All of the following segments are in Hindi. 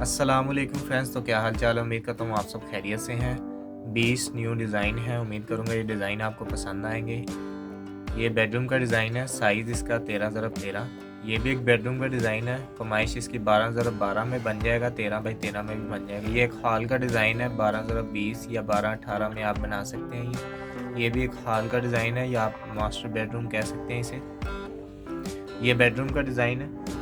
अस्सलामुअलैकुम फ्रेंड्स, तो क्या हाल चाल है। उम्मीद करता हूँ आप सब खैरियत से हैं। 20 न्यू डिज़ाइन है। उम्मीद करूँगा ये डिज़ाइन आपको पसंद आएंगे। ये बेडरूम का डिज़ाइन है। साइज़ इसका 13x13। ये भी एक बेडरूम का डिज़ाइन है। फरमाइश इसकी 12x12 में बन जाएगा, 13x13 में भी बन जाएगा। ये एक हॉल का डिज़ाइन है। 12x20 या 12x18 में आप बना सकते हैं। ये भी एक हॉल का डिज़ाइन है, या आप मास्टर बेडरूम कह सकते हैं इसे। ये बेडरूम का डिज़ाइन है।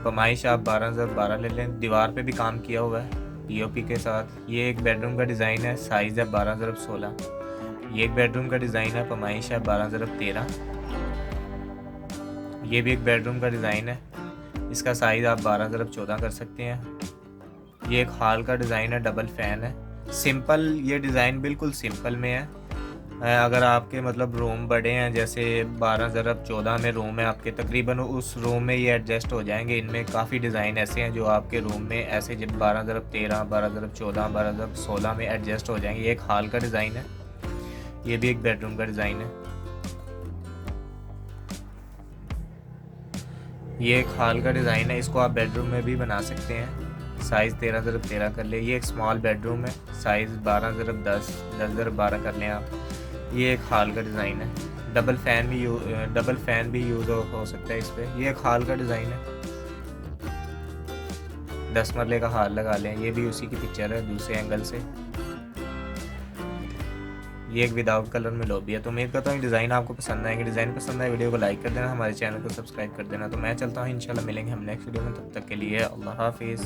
फरमाइश आप 12x12 ले लें। दीवार पे भी काम किया हुआ है पीओपी के साथ। ये एक बेडरूम का डिज़ाइन है। साइज़ है 12x16। ये एक बेडरूम का डिज़ाइन है। फरमाइश है 12x13। ये भी एक बेडरूम का डिज़ाइन है। इसका साइज़ आप 12x14 कर सकते हैं। ये एक हॉल का डिज़ाइन है। डबल फैन है। सिंपल ये डिज़ाइन बिल्कुल सिंपल में है। अगर आपके मतलब रूम बड़े हैं, जैसे 12x14 में रूम है आपके, तकरीबन उस रूम में ये एडजस्ट हो जाएंगे। इनमें काफ़ी डिज़ाइन ऐसे हैं जो आपके रूम में ऐसे जब 12x13, 12x14, 12x16 में एडजस्ट हो जाएंगे। ये एक हॉल का डिज़ाइन है। ये भी एक बेडरूम का डिज़ाइन है। ये एक हॉल का डिज़ाइन है। इसको आप बेडरूम में भी बना सकते हैं। साइज़ 13x13 कर ले। ये एक स्मॉल बेडरूम है। साइज़ 12x10, 10x12 कर लें आप। ये एक हॉल का डिज़ाइन है। डबल फैन भी यूज़ हो सकता है इस पर। ये एक हॉल का डिज़ाइन है। 10 मरले का हॉल लगा लें। ये भी उसी की पिक्चर है दूसरे एंगल से। ये एक विदाउट कलर में लॉबी है। तो उम्मीद करता हूँ डिज़ाइन आपको पसंद आएंगे। डिज़ाइन पसंद आए वीडियो को लाइक कर देना, हमारे चैनल को सब्सक्राइब कर देना। तो मैं चलता हूँ, इंशाल्लाह मिलेंगे हम नेक्स्ट वीडियो में। तब तक के लिए अल्लाह हाफिज़।